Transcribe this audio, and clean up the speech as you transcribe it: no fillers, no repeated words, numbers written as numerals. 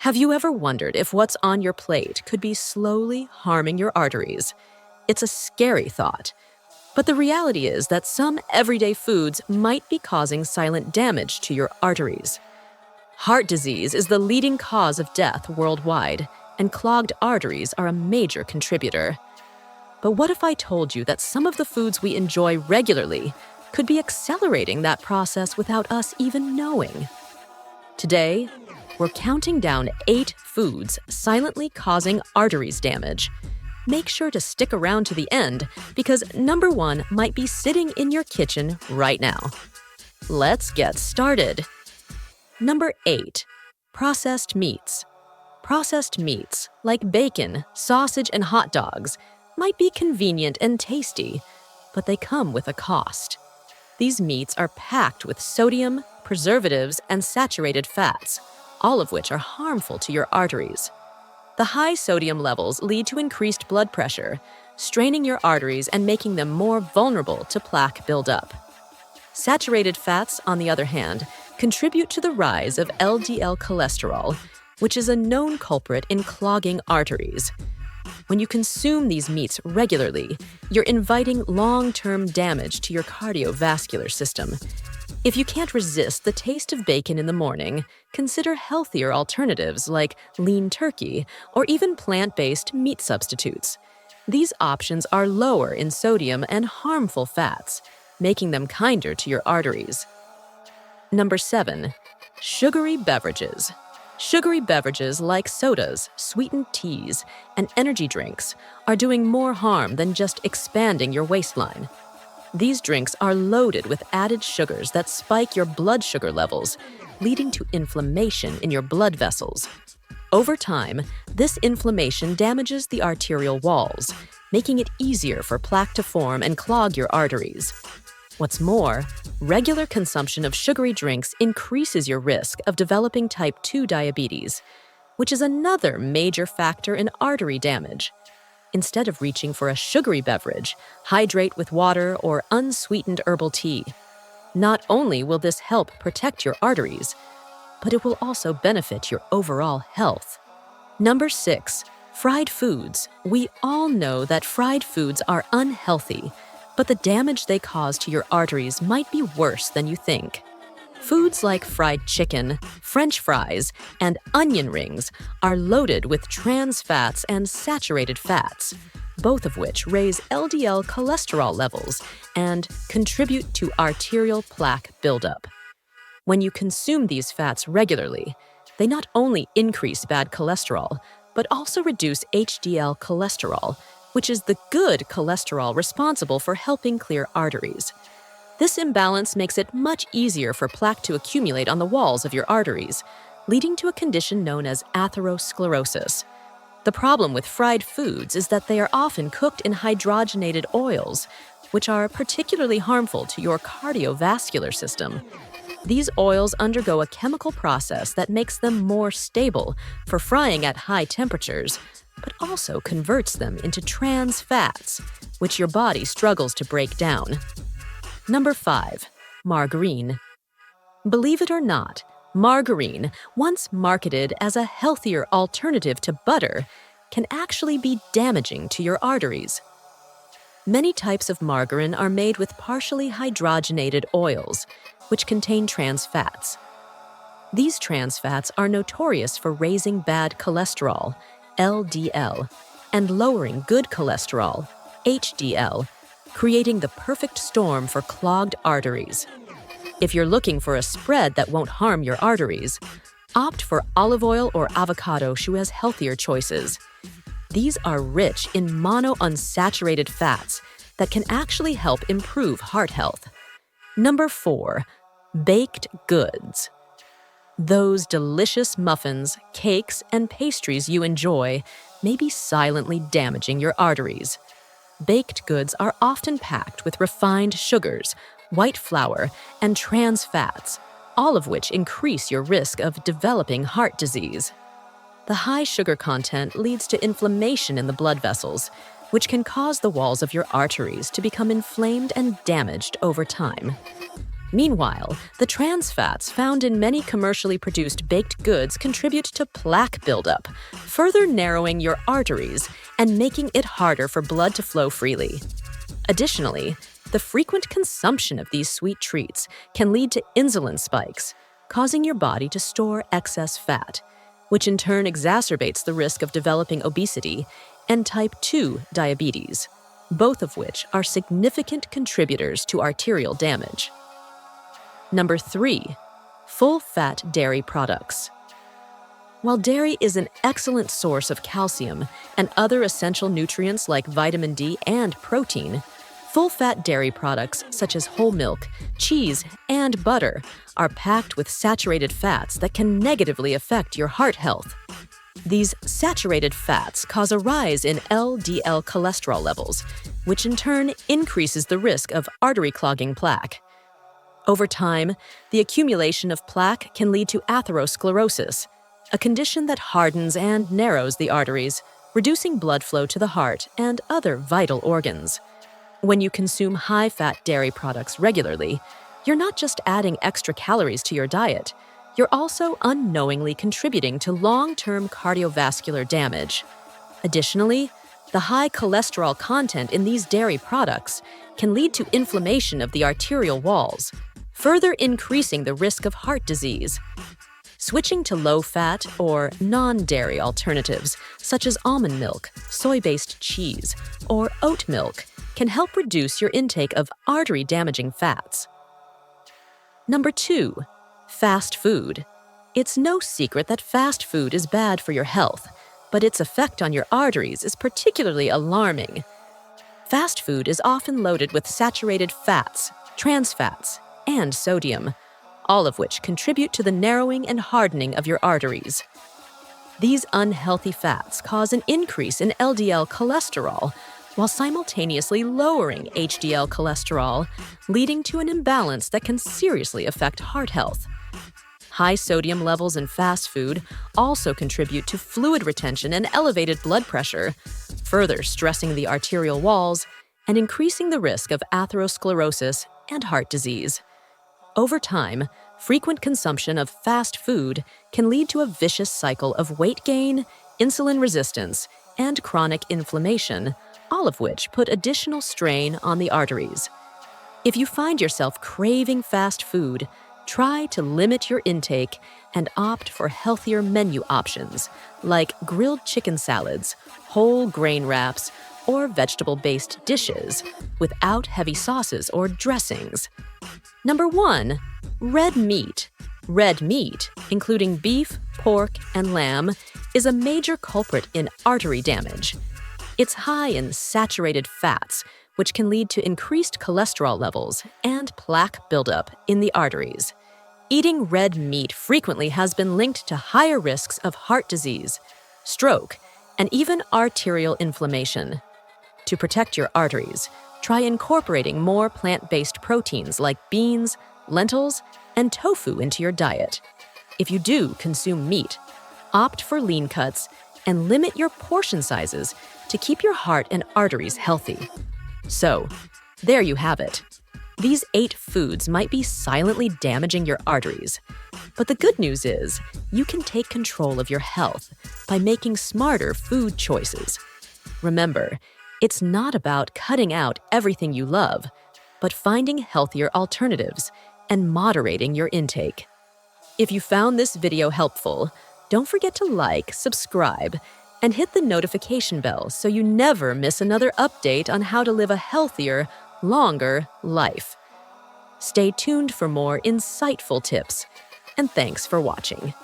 Have you ever wondered if what's on your plate could be slowly harming your arteries? It's a scary thought. But the reality is that some everyday foods might be causing silent damage to your arteries. Heart disease is the leading cause of death worldwide, and clogged arteries are a major contributor. But what if I told you that some of the foods we enjoy regularly could be accelerating that process without us even knowing? Today, we're counting down 8 foods silently causing arteries damage. Make sure to stick around to the end because number 1 might be sitting in your kitchen right now. Let's get started. Number 8. Processed meats. Processed meats, like bacon, sausage, and hot dogs, might be convenient and tasty, but they come with a cost. These meats are packed with sodium, preservatives, and saturated fats, all of which are harmful to your arteries. The high sodium levels lead to increased blood pressure, straining your arteries and making them more vulnerable to plaque buildup. Saturated fats, on the other hand, contribute to the rise of LDL cholesterol, which is a known culprit in clogging arteries. When you consume these meats regularly, you're inviting long-term damage to your cardiovascular system. If you can't resist the taste of bacon in the morning, consider healthier alternatives like lean turkey or even plant-based meat substitutes. These options are lower in sodium and harmful fats, making them kinder to your arteries. Number 7. Sugary beverages. Sugary beverages like sodas, sweetened teas, and energy drinks are doing more harm than just expanding your waistline. These drinks are loaded with added sugars that spike your blood sugar levels, leading to inflammation in your blood vessels. Over time, this inflammation damages the arterial walls, making it easier for plaque to form and clog your arteries. What's more, regular consumption of sugary drinks increases your risk of developing type 2 diabetes, which is another major factor in artery damage. Instead of reaching for a sugary beverage, hydrate with water or unsweetened herbal tea. Not only will this help protect your arteries, but it will also benefit your overall health. Number 6. Fried foods. We all know that fried foods are unhealthy, but the damage they cause to your arteries might be worse than you think. Foods like fried chicken, French fries, and onion rings are loaded with trans fats and saturated fats, both of which raise LDL cholesterol levels and contribute to arterial plaque buildup. When you consume these fats regularly, they not only increase bad cholesterol, but also reduce HDL cholesterol, which is the good cholesterol responsible for helping clear arteries. This imbalance makes it much easier for plaque to accumulate on the walls of your arteries, leading to a condition known as atherosclerosis. The problem with fried foods is that they are often cooked in hydrogenated oils, which are particularly harmful to your cardiovascular system. These oils undergo a chemical process that makes them more stable for frying at high temperatures, but also converts them into trans fats, which your body struggles to break down. Number 5. Margarine. Believe it or not, margarine, once marketed as a healthier alternative to butter, can actually be damaging to your arteries. Many types of margarine are made with partially hydrogenated oils, which contain trans fats. These trans fats are notorious for raising bad cholesterol, LDL, and lowering good cholesterol, HDL, creating the perfect storm for clogged arteries. If you're looking for a spread that won't harm your arteries, opt for olive oil or avocado as healthier choices. These are rich in monounsaturated fats that can actually help improve heart health. Number 4. Baked goods. Those delicious muffins, cakes, and pastries you enjoy may be silently damaging your arteries. Baked goods are often packed with refined sugars, white flour, and trans fats, all of which increase your risk of developing heart disease. The high sugar content leads to inflammation in the blood vessels, which can cause the walls of your arteries to become inflamed and damaged over time. Meanwhile, the trans fats found in many commercially produced baked goods contribute to plaque buildup, further narrowing your arteries and making it harder for blood to flow freely. Additionally, the frequent consumption of these sweet treats can lead to insulin spikes, causing your body to store excess fat, which in turn exacerbates the risk of developing obesity and type 2 diabetes, both of which are significant contributors to arterial damage. Number 3. Full-fat dairy products. While dairy is an excellent source of calcium and other essential nutrients like vitamin D and protein, full-fat dairy products such as whole milk, cheese, and butter are packed with saturated fats that can negatively affect your heart health. These saturated fats cause a rise in LDL cholesterol levels, which in turn increases the risk of artery-clogging plaque. Over time, the accumulation of plaque can lead to atherosclerosis, a condition that hardens and narrows the arteries, reducing blood flow to the heart and other vital organs. When you consume high-fat dairy products regularly, you're not just adding extra calories to your diet, you're also unknowingly contributing to long-term cardiovascular damage. Additionally, the high cholesterol content in these dairy products can lead to inflammation of the arterial walls, further increasing the risk of heart disease. Switching to low-fat or non-dairy alternatives, such as almond milk, soy-based cheese, or oat milk, can help reduce your intake of artery-damaging fats. Number 2. Fast food. It's no secret that fast food is bad for your health, but its effect on your arteries is particularly alarming. Fast food is often loaded with saturated fats, trans fats, and sodium, all of which contribute to the narrowing and hardening of your arteries. These unhealthy fats cause an increase in LDL cholesterol, while simultaneously lowering HDL cholesterol, leading to an imbalance that can seriously affect heart health. High sodium levels in fast food also contribute to fluid retention and elevated blood pressure, further stressing the arterial walls and increasing the risk of atherosclerosis and heart disease. Over time, frequent consumption of fast food can lead to a vicious cycle of weight gain, insulin resistance, and chronic inflammation, all of which put additional strain on the arteries. If you find yourself craving fast food, try to limit your intake and opt for healthier menu options like grilled chicken salads, whole grain wraps, or vegetable-based dishes without heavy sauces or dressings. Number 1. Red meat. Red meat, including beef, pork, and lamb, is a major culprit in artery damage. It's high in saturated fats, which can lead to increased cholesterol levels and plaque buildup in the arteries. Eating red meat frequently has been linked to higher risks of heart disease, stroke, and even arterial inflammation. To protect your arteries, try incorporating more plant-based proteins like beans, lentils, and tofu into your diet. If you do consume meat, opt for lean cuts and limit your portion sizes to keep your heart and arteries healthy. So, there you have it. These 8 foods might be silently damaging your arteries, but the good news is you can take control of your health by making smarter food choices. Remember, it's not about cutting out everything you love, but finding healthier alternatives and moderating your intake. If you found this video helpful, don't forget to like, subscribe, and hit the notification bell so you never miss another update on how to live a healthier, longer life. Stay tuned for more insightful tips, and thanks for watching.